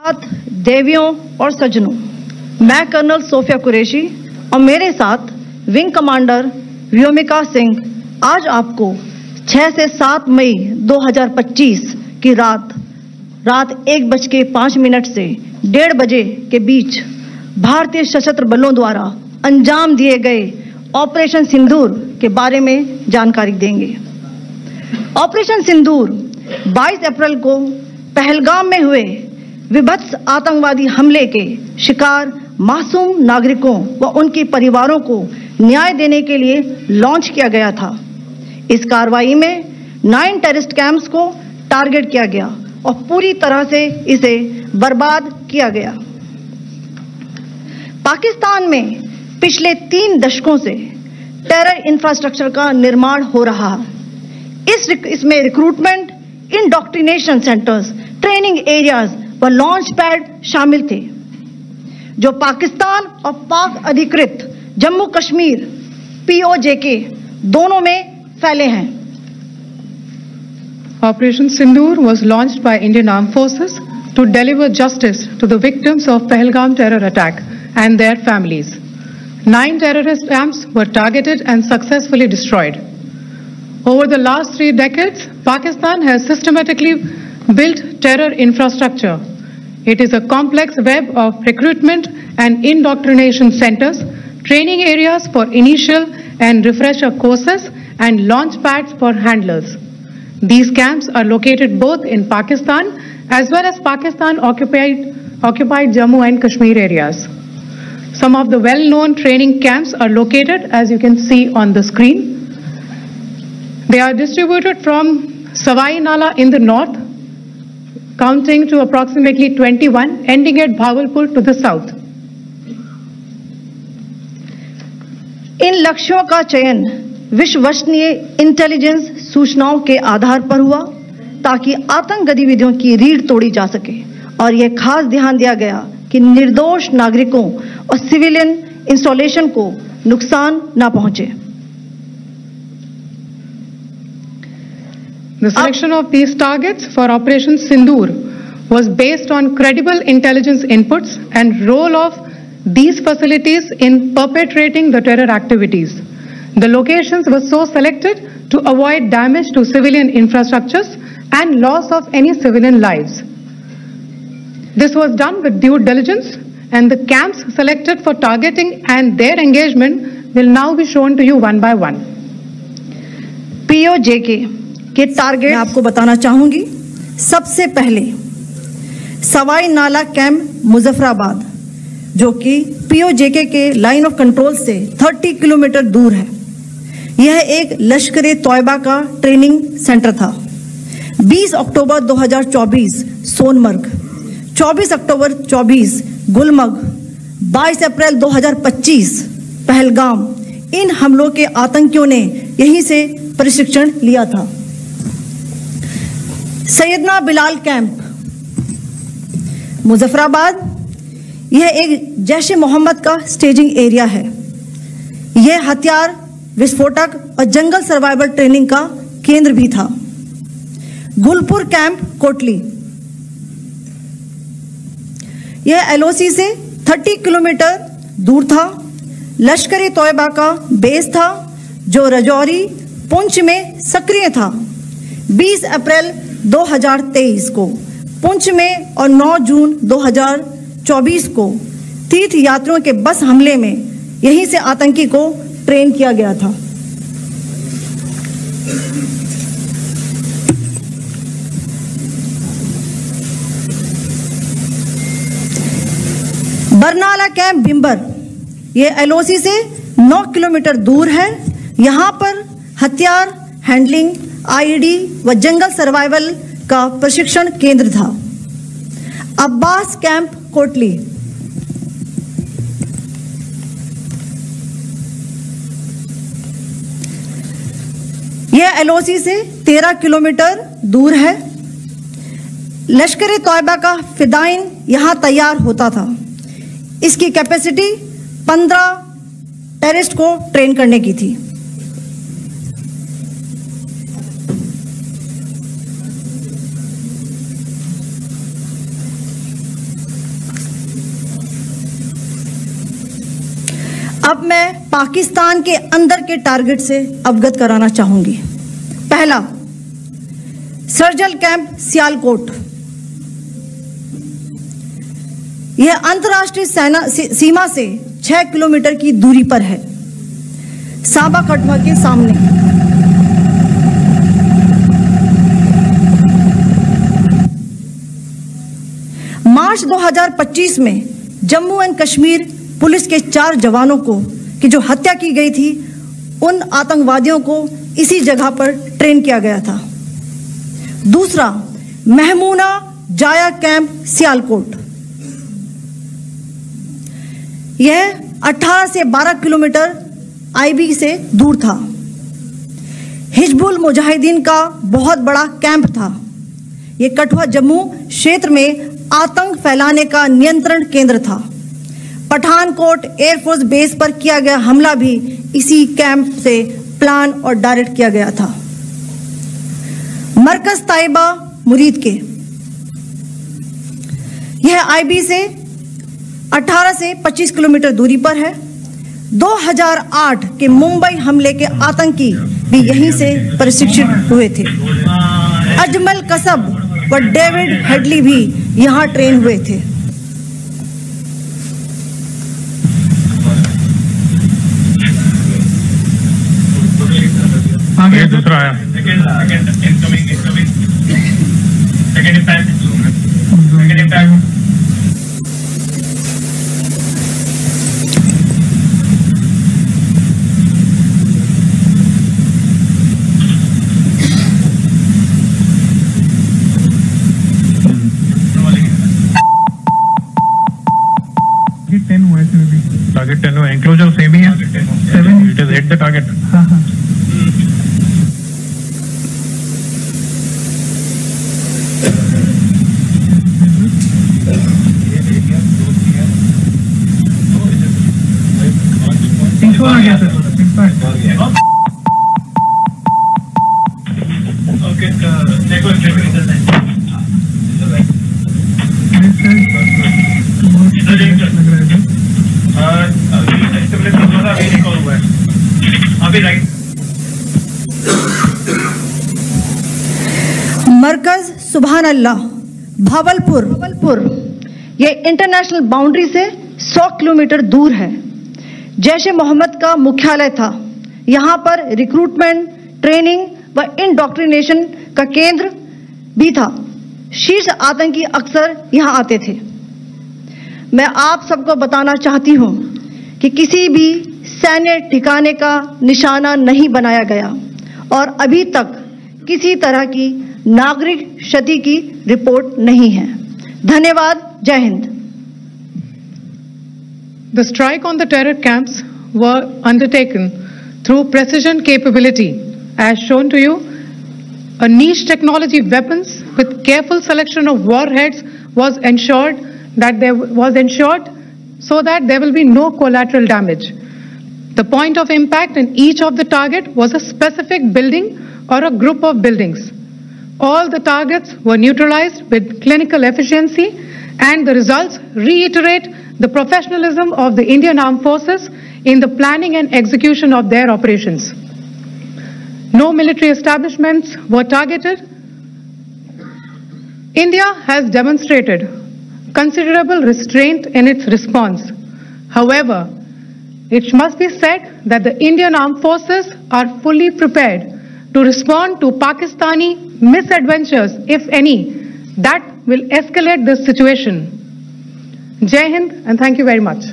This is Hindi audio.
देवियों और सज्जनों, मैं कर्नल सोफिया कुरैशी और मेरे साथ विंग कमांडर व्योमिका सिंह आज आपको 6 से 7 मई 2025 की रात 1:05 से 1:30 बजे के बीच भारतीय सशस्त्र बलों द्वारा अंजाम दिए गए ऑपरेशन सिंदूर के बारे में जानकारी देंगे। ऑपरेशन सिंदूर 22 अप्रैल को पहलगाम में हुए विभत्स आतंकवादी हमले के शिकार मासूम नागरिकों व उनके परिवारों को न्याय देने के लिए लॉन्च किया गया था। इस कार्रवाई में 9 टेररिस्ट कैंप्स को टारगेट किया गया और पूरी तरह से इसे बर्बाद किया गया। पाकिस्तान में पिछले 3 दशकों से टेरर इंफ्रास्ट्रक्चर का निर्माण हो रहा है। इसमें recruitment, indoctrination centres, training areas व लॉन्च पैड शामिल थे, जो पाकिस्तान और पाक अधिकृत जम्मू कश्मीर POJK दोनों में फैले हैं। Operation Sindoor was launched by Indian Armed Forces to deliver justice to the victims of Pahalgam terror attack and their families. 9 terrorist camps were targeted and successfully destroyed. Over the last 3 decades, Pakistan has systematically built terror infrastructure. It is a complex web of recruitment and indoctrination centers, training areas for initial and refresher courses, and launch pads for handlers. These camps are located both in Pakistan as well as Pakistan-occupied Jammu and Kashmir areas. Some of the well-known training camps are located, as you can see on the screen. They are distributed from Savai Nala in the north, counting to approximately 21, ending at Bhagalpur to the south. इन लक्ष्यों का चयन विश्वसनीय इंटेलिजेंस सूचनाओं के आधार पर हुआ ताकि आतंक गतिविधियों की रीढ़ तोड़ी जा सके, और यह खास ध्यान दिया गया कि निर्दोष नागरिकों और सिविलियन इंस्टॉलेशन को नुकसान न पहुंचे। The selection of these targets for Operation Sindoor was based on credible intelligence inputs and role of these facilities in perpetrating the terror activities. The locations were so selected to avoid damage to civilian infrastructures and loss of any civilian lives. This was done with due diligence, and the camps selected for targeting and their engagement will now be shown to you one by one. POJK के टारगेट मैं आपको बताना चाहूंगी। सबसे पहले सवाई नाला कैंप मुजफ्फराबाद, जो कि POJK के लाइन ऑफ कंट्रोल से 30 किलोमीटर दूर है। यह एक लश्कर-ए तौयबा का ट्रेनिंग सेंटर था। 20 अक्टूबर 2024 सोनमर्ग, 24 अक्टूबर 24 गुलमर्ग, 22 अप्रैल 2025 पहलगाम, इन हमलों के आतंकियों ने यहीं से प्रशिक्षण लिया था। सैयदना बिलाल कैंप मुजफ्फराबाद, यह एक जैश-ए मोहम्मद का स्टेजिंग एरिया है। यह हथियार, विस्फोटक और जंगल सर्वाइवल ट्रेनिंग का केंद्र भी था। गुलपुर कैंप कोटली, यह LOC से 30 किलोमीटर दूर था। लश्कर-ए तौयबा का बेस था, जो रजौरी, पुंछ में सक्रिय था। 20 अप्रैल 2023 को पुंछ में और 9 जून 2024 को तीर्थ यात्रियों के बस हमले में यहीं से आतंकी को ट्रेन किया गया था। बरनाला कैंप बिंबर, यह LOC से 9 किलोमीटर दूर है। यहां पर हथियार, हैंडलिंग, IED व जंगल सर्वाइवल का प्रशिक्षण केंद्र था। अब्बास कैंप कोटली, यह LOC से 13 किलोमीटर दूर है। लश्कर-ए तौयबा का फिदाइन यहां तैयार होता था। इसकी कैपेसिटी 15 टेररिस्ट को ट्रेन करने की थी। अब मैं पाकिस्तान के अंदर के टारगेट से अवगत कराना चाहूंगी। पहला, सर्जिकल कैंप सियालकोट। यह अंतर्राष्ट्रीय सीमा से 6 किलोमीटर की दूरी पर है, साबा कठुआ के सामने। मार्च 2025 में जम्मू एंड कश्मीर पुलिस के 4 जवानों की जो हत्या की गई थी, उन आतंकवादियों को इसी जगह पर ट्रेन किया गया था। दूसरा, महमूना जाया कैंप सियालकोट। यह 18 से 12 किलोमीटर आईबी से दूर था। हिजबुल मुजाहिदीन का बहुत बड़ा कैंप था। यह कठुआ जम्मू क्षेत्र में आतंक फैलाने का नियंत्रण केंद्र था। पठानकोट एयरफोर्स बेस पर किया गया हमला भी इसी कैंप से प्लान और डायरेक्ट किया गया था। मरकज ताइबा मुरीद के, यह आईबी से 18 से 25 किलोमीटर दूरी पर है। 2008 के मुंबई हमले के आतंकी भी यहीं से प्रशिक्षित हुए थे। अजमल कसब व डेविड हेडली भी यहां ट्रेन हुए थे। आगे दूसरा आया। टारगेट 10 हुआ, एंक्लोजर सेम ही है। 7 it is hit the target. मरकज सुभान अल्लाह भावलपुर, यह इंटरनेशनल बाउंड्री से 100 किलोमीटर दूर है। जैश ए मोहम्मद का मुख्यालय था। यहां पर रिक्रूटमेंट, ट्रेनिंग व इंडॉक्ट्रिनेशन का केंद्र भी था। शीर्ष आतंकी अक्सर यहां आते थे। मैं आप सबको बताना चाहती हूं कि किसी भी सैन्य ठिकाने का निशाना नहीं बनाया गया और अभी तक किसी तरह की नागरिक क्षति की रिपोर्ट नहीं है। धन्यवाद। जय Hind. The strike on the terror camps were undertaken through precision capability, as shown to you. A niche technology weapons with careful selection of warheads was ensured so that there will be no collateral damage. The point of impact in each of the target was a specific building or a group of buildings. All the targets were neutralized with clinical efficiency, and the results reiterate the professionalism of the Indian Armed Forces in the planning and execution of their operations. No military establishments were targeted. India has demonstrated considerable restraint in its response. However, it must be said that the Indian Armed Forces are fully prepared to respond to Pakistani misadventures, if any, that will escalate this situation. Jai Hind, and thank you very much.